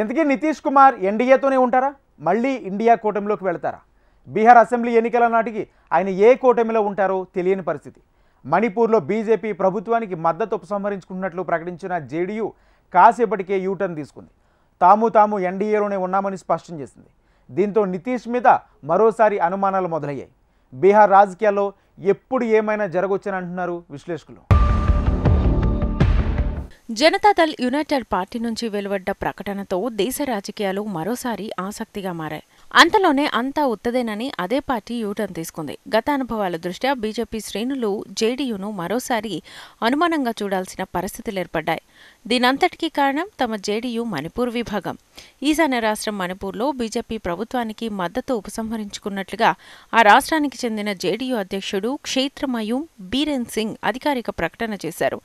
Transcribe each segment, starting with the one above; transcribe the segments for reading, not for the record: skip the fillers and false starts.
ఇంతకీ నితీష్ కుమార్ ఎన్డీఏతోనే ఉంటారా, మళ్ళీ ఇండియా కూటమిలోకి వెళ్తారా? బీహార్ అసెంబ్లీ ఎన్నికల నాటికి ఆయన ఏ కూటమిలో ఉంటారో తెలియని పరిస్థితి. మణిపూర్లో బీజేపీ ప్రభుత్వానికి మద్దతు ఉపసంహరించుకున్నట్లు ప్రకటించిన జేడీయూ కాసేపటికే యూటర్న్ తీసుకుంది. తాము ఎన్డీఏలోనే ఉన్నామని స్పష్టం చేసింది. దీంతో నితీష్ మీద మరోసారి అనుమానాలు మొదలయ్యాయి. బీహార్ రాజకీయాల్లో ఎప్పుడు ఏమైనా జరగొచ్చని అంటున్నారు విశ్లేషకులు. జనతాదళ్ యునైటెడ్ పార్టీ నుంచి వెలువడ్డ ప్రకటనతో దేశ రాజకీయాలు మరోసారి ఆసక్తిగా మారాయి. అంతలోనే అంతా ఉత్తదేనని అదే పార్టీ యూటర్న్ తీసుకుంది. గత అనుభవాల దృష్ట్యా బీజేపీ శ్రేణులు జేడీయూను మరోసారి అనుమానంగా చూడాల్సిన పరిస్థితులు ఏర్పడ్డాయి. దీనంతటికీ కారణం తమ జేడీయూ మణిపూర్ విభాగం. ఈశాన్య రాష్ట్రం మణిపూర్లో బీజేపీ ప్రభుత్వానికి మద్దతు ఉపసంహరించుకున్నట్లుగా ఆ రాష్ట్రానికి చెందిన జేడీయూ అధ్యక్షుడు క్షేత్రమయూం బీరేన్ సింగ్ అధికారిక ప్రకటన చేశారు.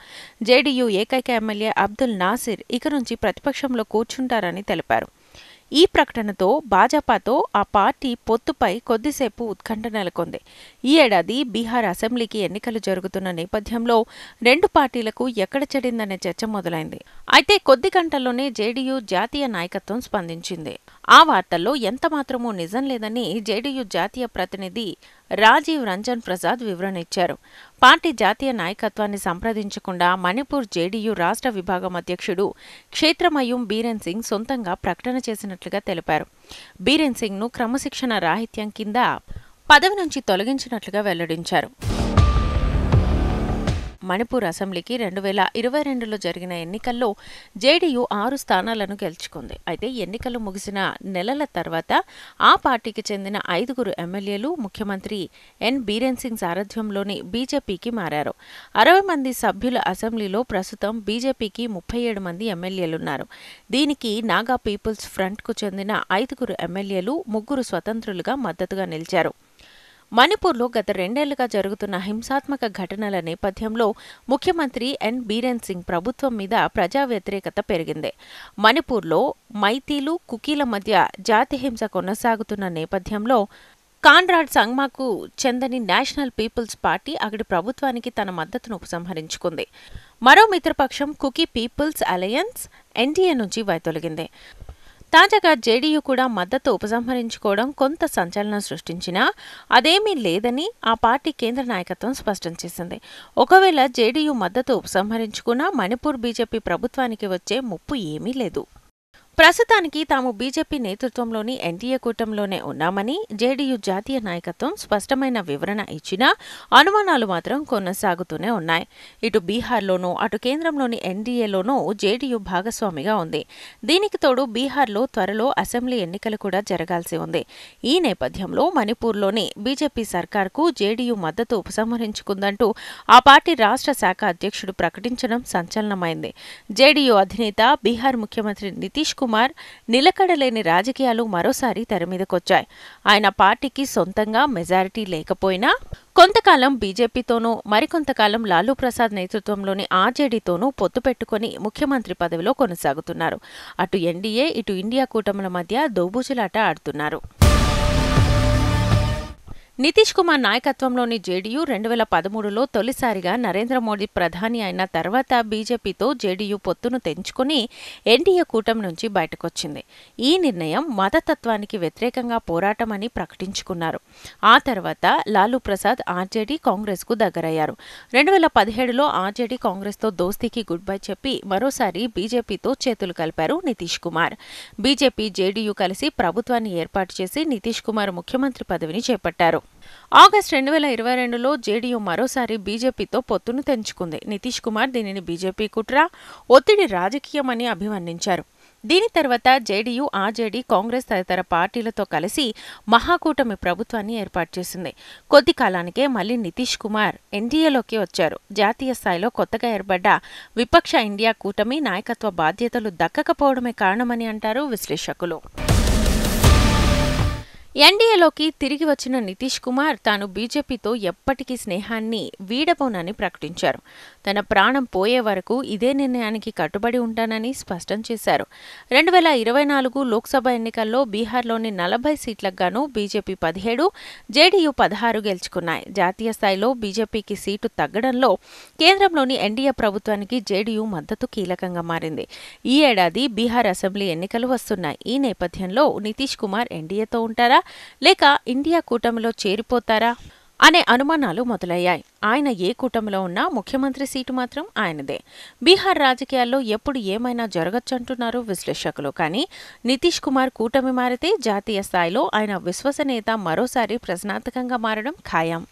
జేడీయూ ఏకైక ఎమ్మెల్యే అబ్దుల్ నాసిర్ ఇక నుంచి ప్రతిపక్షంలో కూర్చుంటారని తెలిపారు. ఈ ప్రకటనతో భాజపాతో ఆ పార్టీ పొత్తుపై కొద్దిసేపు ఉత్కంఠ నెలకొంది. ఈ ఏడాది బీహార్ అసెంబ్లీకి ఎన్నికలు జరుగుతున్న నేపథ్యంలో రెండు పార్టీలకు ఎక్కడ చెడిందనే చర్చ మొదలైంది. అయితే కొద్ది గంటల్లోనే జేడీయూ జాతీయ నాయకత్వం స్పందించింది. ఆ వార్తల్లో ఎంతమాత్రమూ నిజం లేదని జేడీయూ జాతీయ ప్రతినిధి రాజీవ్ రంజన్ ప్రసాద్ వివరణ ఇచ్చారు. పార్టీ జాతీయ నాయకత్వాన్ని సంప్రదించకుండా మణిపూర్ జేడీయూ రాష్ట్ర విభాగం అధ్యక్షుడు క్షేత్రమయూం బీరేన్ సింగ్ సొంతంగా ప్రకటన చేసినట్లుగా తెలిపారు. బీరేన్ సింగ్ను క్రమశిక్షణ రాహిత్యం కింద పదవి నుంచి తొలగించినట్లుగా వెల్లడించారు. మణిపూర్ అసెంబ్లీకి 2022లో జరిగిన ఎన్నికల్లో జేడీయూ 6 స్థానాలను గెలుచుకుంది. అయితే ఎన్నికలు ముగిసిన నెలల తర్వాత ఆ పార్టీకి చెందిన 5 ఎమ్మెల్యేలు ముఖ్యమంత్రి ఎన్ బీరేన్ సింగ్ సారథ్యంలోని బీజేపీకి మారారు. 60 మంది సభ్యుల అసెంబ్లీలో ప్రస్తుతం బీజేపీకి 37 మంది ఎమ్మెల్యేలున్నారు. దీనికి నాగా పీపుల్స్ ఫ్రంట్కు చెందిన 5 ఎమ్మెల్యేలు, 3 స్వతంత్రులుగా మద్దతుగా నిలిచారు. మణిపూర్లో గత 2 ఏళ్లుగా జరుగుతున్న హింసాత్మక ఘటనల నేపథ్యంలో ముఖ్యమంత్రి ఎన్ బీరేన్ సింగ్ ప్రభుత్వం మీద ప్రజా వ్యతిరేకత పెరిగింది. మణిపూర్లో మైతీలు, కుకీల మధ్య జాతిహింస కొనసాగుతున్న నేపథ్యంలో కాన్రాడ్ సంగ్మాకు చెందని నేషనల్ పీపుల్స్ పార్టీ అక్కడి ప్రభుత్వానికి తన మద్దతును ఉపసంహరించుకుంది. మరో మిత్రపక్షం కుకీ పీపుల్స్ అలయన్స్ ఎన్డీఏ నుంచి వైదొలిగింది. తాజాగా జేడీయూ కూడా మద్దతు ఉపసంహరించుకోవడం కొంత సంచలనం సృష్టించినా అదేమీ లేదని ఆ పార్టీ కేంద్ర నాయకత్వం స్పష్టం చేసింది. ఒకవేళ జేడీయూ మద్దతు ఉపసంహరించుకున్నా మణిపూర్ బీజేపీ ప్రభుత్వానికి వచ్చే ముప్పు ఏమీ లేదు. ప్రస్తుతానికి తాము బీజేపీ నేతృత్వంలోని ఎన్డీఏ కూటమిలోనే ఉన్నామని జేడీయూ జాతీయ నాయకత్వం స్పష్టమైన వివరణ ఇచ్చినా అనుమానాలు మాత్రం కొనసాగుతూనే ఉన్నాయి. ఇటు బీహార్లోనూ అటు కేంద్రంలోని ఎన్డీఏలోనూ జేడీయూ భాగస్వామిగా ఉంది. దీనికి తోడు బీహార్లో త్వరలో అసెంబ్లీ ఎన్నికలు కూడా జరగాల్సి ఉంది. ఈ నేపథ్యంలో మణిపూర్లోని బీజేపీ సర్కార్కు జేడీయూ మద్దతు ఉపసంహరించుకుందంటూ ఆ పార్టీ రాష్ట్ర శాఖ అధ్యక్షుడు ప్రకటించడం సంచలనమైంది. జేడీయూ అధినేత బీహార్ ముఖ్యమంత్రి నితీష్ కుమార్ నిలకడలేని రాజకీయాలు మరోసారి తెరమీదకొచ్చాయి. ఆయన పార్టీకి సొంతంగా మెజారిటీ లేకపోయినా కొంతకాలం బీజేపీతోనూ మరికొంతకాలం లాలూ ప్రసాద్ నేతృత్వంలోని ఆర్జేడీతోనూ పొత్తు పెట్టుకుని ముఖ్యమంత్రి పదవిలో కొనసాగుతున్నారు. అటు ఎన్డీఏ ఇటు ఇండియా కూటముల మధ్య దోబూచులాట ఆడుతున్నారు. నితీష్ కుమార్ నాయకత్వంలోని జేడీయూ 2013లో తొలిసారిగా నరేంద్ర మోదీ ప్రధాని అయిన తర్వాత బీజేపీతో జేడీయూ పొత్తును తెంచుకుని ఎన్డీఏ కూటమి నుంచి బయటకొచ్చింది. ఈ నిర్ణయం మతతత్వానికి వ్యతిరేకంగా పోరాటమని ప్రకటించుకున్నారు. ఆ తర్వాత లాలూ ప్రసాద్ ఆర్జేడీ కాంగ్రెస్కు దగ్గరయ్యారు. 2017లో ఆర్జేడీ కాంగ్రెస్తో దోస్తీకి గుడ్ బై చెప్పి మరోసారి బీజేపీతో చేతులు కలిపారు నితీష్ కుమార్. బీజేపీ జేడీయూ కలిసి ప్రభుత్వాన్ని ఏర్పాటు చేసి నితీష్ కుమార్ ముఖ్యమంత్రి పదవిని చేపట్టారు. ఆగస్టు 2022లో జేడీయూ మరోసారి బీజేపీతో పొత్తును తెంచుకుంది. నితీష్ కుమార్ దీనిని బీజేపీ కుట్ర, ఒత్తిడి రాజకీయమని అభివర్ణించారు. దీని తర్వాత జేడీయూ, ఆర్జేడీ, కాంగ్రెస్ తదితర పార్టీలతో కలిసి మహాకూటమి ప్రభుత్వాన్ని ఏర్పాటు చేసింది. కొద్ది కాలానికే మళ్లీ నితీష్ కుమార్ ఎన్డీఏలోకి వచ్చారు. జాతీయ స్థాయిలో కొత్తగా ఏర్పడ్డ విపక్ష ఇండియా కూటమి నాయకత్వ బాధ్యతలు దక్కకపోవడమే కారణమని అంటారు విశ్లేషకులు. ఎన్డీఏలోకి తిరిగి వచ్చిన నితీష్ కుమార్ తాను బీజేపీతో ఎప్పటికీ స్నేహాన్ని వీడబోనని ప్రకటించారు. తన ప్రాణం పోయే వరకు ఇదే నిర్ణయానికి కట్టుబడి ఉంటానని స్పష్టం చేశారు. 2024 లోక్సభ ఎన్నికల్లో బీహార్లోని 40 సీట్లకు గాను బీజేపీ 17, జేడీయూ 16 గెలుచుకున్నాయి. జాతీయ స్థాయిలో బీజేపీకి సీటు తగ్గడంలో కేంద్రంలోని ఎన్డీఏ ప్రభుత్వానికి జేడీయూ మద్దతు కీలకంగా మారింది. ఈ ఏడాది బీహార్ అసెంబ్లీ ఎన్నికలు వస్తున్నాయి. ఈ నేపథ్యంలో నితీష్ కుమార్ ఎన్డీఏతో ఉంటారా లేక ఇండియా కూటమిలో చేరిపోతారా అనే అనుమానాలు మొదలయ్యాయి. ఆయన ఏ కూటమిలో ఉన్నా ముఖ్యమంత్రి సీటు మాత్రం ఆయనదే. బీహార్ రాజకీయాల్లో ఎప్పుడు ఏమైనా జరగచ్చంటున్నారు విశ్లేషకులు. కానీ నితీష్ కుమార్ కూటమి మారితే జాతీయ స్థాయిలో ఆయన విశ్వసనీయత మరోసారి ప్రశ్నార్థకంగా మారడం ఖాయం.